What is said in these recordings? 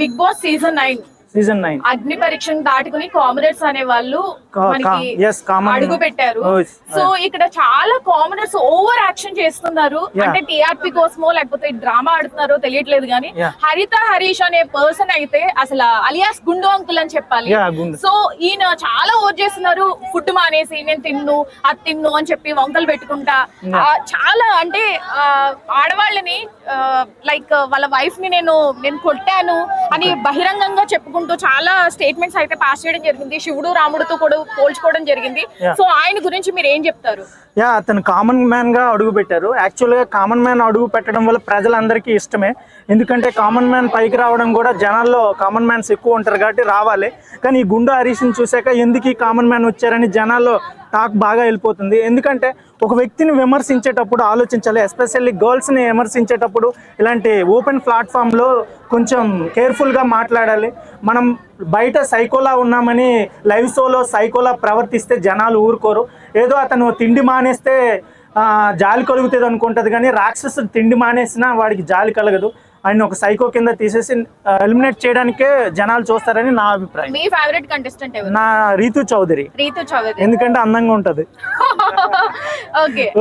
Big boss season 9 అగ్ని పరీక్షను దాటుకుని కామనర్స్ అనే వాళ్ళు మనకి అడుగు పెట్టారు. సో ఇక్కడ చాలా కామనర్స్ ఓవర్ యాక్షన్ చేస్తున్నారు. అంటే టీఆర్పీ కోసమో లేకపోతే డ్రామా ఆడుతున్నారో తెలియట్లేదు కానీ హరిత హరీష్ అనే పర్సన్ అయితే అసలు అలియాస్ గుండు అంకుల్ అని చెప్పాలి. సో ఈయన చాలా ఓవర్ చేస్తున్నారు. ఫుడ్ మానేసి నేను అది తిన్ను అని చెప్పి వంకలు పెట్టుకుంటా చాలా అంటే ఆడవాళ్ళని లైక్ వాళ్ళ వైఫ్ ని నేను కొట్టాను అని బహిరంగంగా చెప్పుకుంటూ చాలా స్టేట్మెంట్స్ అయితే పాస్ చేయడం జరిగింది. శివుడు రాముడితో కూడా పోల్చుకోవడం జరిగింది. సో ఆయన గురించి మీరు ఏం చెప్తారు? అతను కామన్ మ్యాన్ గా అడుగు పెట్టారు. యాక్చువల్ గా కామన్ మ్యాన్ అడుగు పెట్టడం వల్ల ప్రజలందరికీ ఇష్టమే. ఎందుకంటే కామన్ మ్యాన్ పైకి రావడం కూడా జనాల్లో కామన్ మ్యాన్స్ ఎక్కువ ఉంటారు కాబట్టి రావాలి. కానీ ఈ గుండు హరీష్ని చూసాక ఎందుకు ఈ కామన్ మ్యాన్ వచ్చారని జనాల్లో టాక్ బాగా వెళ్ళిపోతుంది. ఎందుకంటే ఒక వ్యక్తిని విమర్శించేటప్పుడు ఆలోచించాలి. ఎస్పెషల్లీ గర్ల్స్ని విమర్శించేటప్పుడు ఇలాంటి ఓపెన్ ప్లాట్ఫామ్లో కొంచెం కేర్ఫుల్గా మాట్లాడాలి. మనం బయట సైకోలా ఉన్నామని లైవ్ షోలో సైకోలా ప్రవర్తిస్తే జనాలు ఊరుకోరు. ఏదో అతను తిండి మానేస్తే జాలి కలుగుతుంది అనుకుంటుంది కానీ రాక్షసుడు తిండి మానేసినా వాడికి జాలి కలగదు. ఆయన ఒక సైకో కింద తీసేసి ఎలిమినేట్ చేయడానికే జనాలు చూస్తారని నా అభిప్రాయం. మీ ఫేవరెట్ కంటెస్టెంట్ ఎవరు? నా రీతు చౌదరి. ఎందుకంటే అందంగా ఉంటది.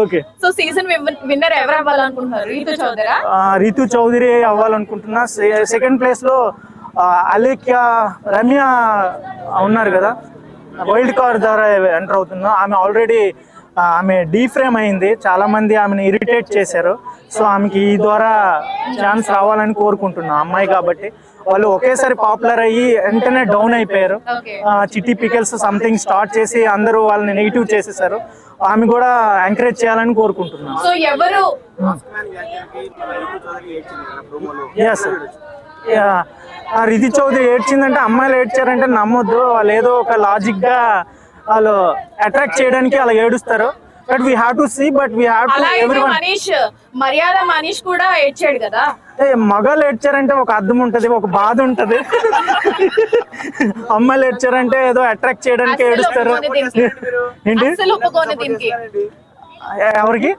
ఓకే సో సీజన్ విన్నర్ ఎవరు అవ్వాలనుకుంటున్నారు? రీతు చౌదరి అవ్వాలనుకుంటున్నా. సెకండ్ ప్లేస్ లో అలేఖ్య రమ్య ఉన్నారు కదా, వైల్డ్ కార్డ్ ద్వారా ఎంటర్ అవుతున్నా. ఆమె ఆల్రెడీ డీఫ్రేమ్ అయింది. చాలా మంది ఆమెను ఇరిటేట్ చేశారు. సో ఆమెకి ఈ ద్వారా ఛాన్స్ రావాలని కోరుకుంటున్నా. అమ్మాయి కాబట్టి వాళ్ళు ఒకేసారి పాపులర్ అయ్యి వెంటనే డౌన్ అయిపోయారు. చిట్టి పికెల్స్ సంథింగ్ స్టార్ట్ చేసి అందరూ వాళ్ళని నెగిటివ్ చేసేసారు. ఆమె కూడా ఎంకరేజ్ చేయాలని కోరుకుంటున్నాను. రితి చౌదరి ఏడ్చిందంటే అమ్మాయిలు ఏడ్చారంటే నమ్మొద్దు. వాళ్ళు ఏదో ఒక లాజిక్ గా వాళ్ళు అట్రాక్ట్ చేయడానికి అలా ఏడుస్తారు. But we have to see but we have to everyone. Manish కూడా ఏడ్చాడు కదా. మగాళ్ళు ఏడ్చారంటే ఒక అర్థం ఉంటది, ఒక బాధ ఉంటది. అమ్మాయిలు ఏడ్చారంటే ఏదో అట్రాక్ట్ చేయడానికి ఏడుస్తారు. ఏంటి ఎవరికి?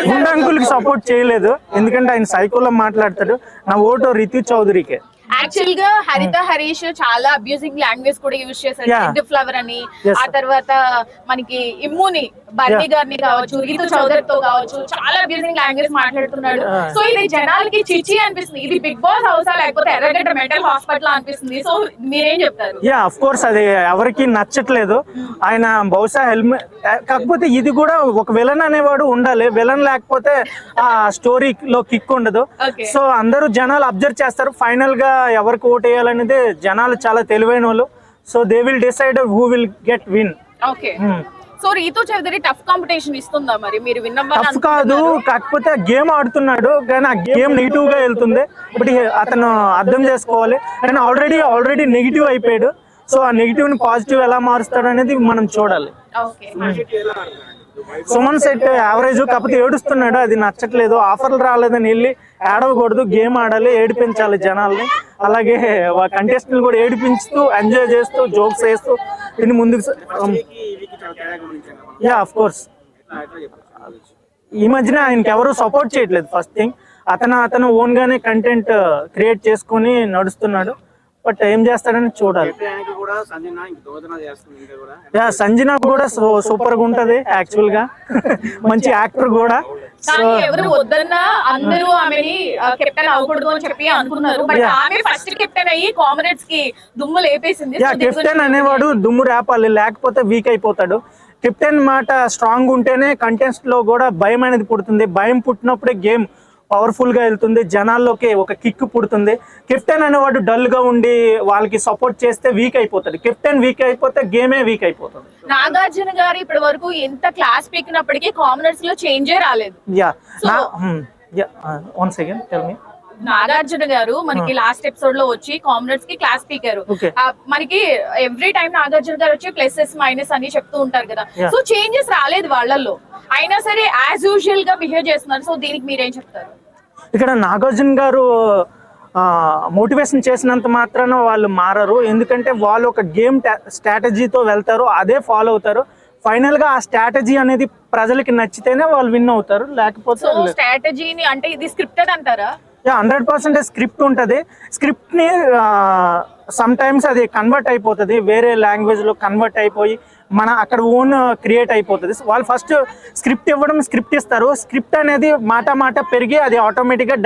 గుండు అంకుల్కి సపోర్ట్ చేయలేదు. ఎందుకంటే ఆయన సైకోలో మాట్లాడతాడు. నా ఓటు రితు చౌదరికి. యాక్చువల్ గా హరిత హరీష్ చాలా అబ్యూజింగ్ లాంగ్వేజ్ కూడా యూజ్ చేశారు. ఫ్లవర్ అని, ఆ తర్వాత మనకి ఇమ్ముని బర్నీ గారిని కావచ్చు, రీతు చౌదరితో కావచ్చు, చాలా అబ్యూజింగ్ లాంగ్వేజ్ మాట్లాడుతున్నాడు. సో ఇది జనాలకి చిచి అనిపిస్తుంది. ఇది బిగ్ బాస్ హౌసా లేకపోతే ఎర్రగడ్డ మెంటల్ హాస్పిటల్ అనిపిస్తుంది. సో మీరేం చెప్తారు? ఆఫ్ కోర్స్ అది ఎవరికి నచ్చట్లేదు. ఆయన బహుశా హెల్మెట్ కాకపోతే ఇది కూడా ఒక విలన్ అనేవాడు ఉండాలి. విలన్ లేకపోతే ఆ స్టోరీలో కిక్ ఉండదు. సో అందరూ జనాలు అబ్జర్వ్ చేస్తారు. ఫైనల్ గా ఎవరికి ఓట్ వేయాలనేది జనాలు చాలా తెలివైన వాళ్ళు. So they will decide who will get win. So Rithu Chowdary tough competition ఇస్తుందా? మరి మీరు టఫ్ కాదు, కాకపోతే గేమ్ ఆడుతున్నాడు కానీ ఆ గేమ్ నెగిటివ్ గా వెళ్తుంది. ఇప్పుడు అతను అర్థం చేసుకోవాలి. కానీ ఆల్రెడీ నెగిటివ్ అయిపోయాడు. సో ఆ నెగిటివ్ ని పాజిటివ్ ఎలా మారుస్తాడు అనేది మనం చూడాలి. సుమన్ సెట్ యావరేజ్, కాకపోతే ఏడుస్తున్నాడు. అది నచ్చట్లేదు. ఆఫర్లు రాలేదని వెళ్ళి ఏడవకూడదు, గేమ్ ఆడాలి, ఏడిపించాలి జనాల్ని. అలాగే కంటెస్టెంట్లు కూడా ఏడిపించుతూ ఎంజాయ్ చేస్తూ జోక్స్ వేస్తూ దీన్ని ముందుకు. ఆఫ్ కోర్స్ ఈ మధ్యన ఆయనకి ఎవరు సపోర్ట్ చేయట్లేదు. ఫస్ట్ థింగ్ అతను ఓన్ గానే కంటెంట్ క్రియేట్ చేసుకుని నడుస్తున్నాడు. బట్ ఏం చేస్తాడని చూడాలి. సంజన కూడా సూపర్ గా ఉంటది యాక్చువల్ గా. మంచి యాక్టర్ కూడా. ఎవరు వద్దన్నా అందరూ ఆమెని కెప్టెన్ అవ్వకూడదు అని చెప్పి అనుకున్నారు. బట్ ఆమె ఫస్ట్ కెప్టెన్ అయ్యి కామరేడ్స్ కి దుమ్ము లేపేసింది. కెప్టెన్ అనేవాడు దుమ్ము రేపాలి, లేకపోతే వీక్ అయిపోతాడు. కెప్టెన్ మాట స్ట్రాంగ్ ఉంటేనే కంటెస్ట్ లో కూడా భయం అనేది పుడుతుంది. భయం పుట్టినప్పుడే గేమ్ పవర్ఫుల్ గా వెళ్తుంది. జనాల్లోకి ఒక కిక్ పుడుతుంది. కెప్టెన్ అనేవాడు డల్ గా ఉండి వాళ్ళకి సపోర్ట్ చేస్తే వీక్ అయిపోతాడు. కెప్టెన్ వీక్ అయిపోతే గేమే వీక్ అయిపోతుంది. నాగార్జున గారు ఇప్పటి వరకు ఎంత క్లాస్ పీకినప్పటికీ కామనర్స్ లో చేంజే రాలేదు. One second tell me. Nagarjuna గారు మనకి లాస్ట్ ఎపిసోడ్ లో వచ్చి కామనర్స్ కి క్లాస్ పీకారు. మనకి ఎవ్రీ టైం నాగార్జున గారు వచ్చి ప్లసెస్ మైనస్ అని చెప్తూ ఉంటారు కదా. సో చేంజెస్ రాలేదు వాళ్ళల్లో, అయినా సరే యాజ్ యూజువల్ గా బిహేవ్ చేస్తున్నారు. సో దీనికి మీరేం చెప్తారు? ఇక్కడ నాగార్జున గారు మోటివేషన్ చేసినంత మాత్రాన వాళ్ళు మారరు. ఎందుకంటే వాళ్ళు ఒక గేమ్ స్ట్రాటజీతో వెళ్తారు, అదే ఫాలో అవుతారు. ఫైనల్ గా ఆ స్ట్రాటజీ అనేది ప్రజలకి నచ్చితేనే వాళ్ళు విన్ అవుతారు. లేకపోతే స్ట్రాటజీని అంటే ఇది స్క్రిప్టెడ్ అంటారా? 100% స్క్రిప్ట్ ఉంటుంది. స్క్రిప్ట్ని సమ్ టైమ్స్ అది కన్వర్ట్ అయిపోతుంది, వేరే లాంగ్వేజ్లో కన్వర్ట్ అయిపోయి మన అక్కడ ఓన్ క్రియేట్ అయిపోతుంది. వాళ్ళు ఫస్ట్ స్క్రిప్ట్ ఇవ్వడం, స్క్రిప్ట్ ఇస్తారు. స్క్రిప్ట్ అనేది మాట పెరిగి అది ఆటోమేటిక్గా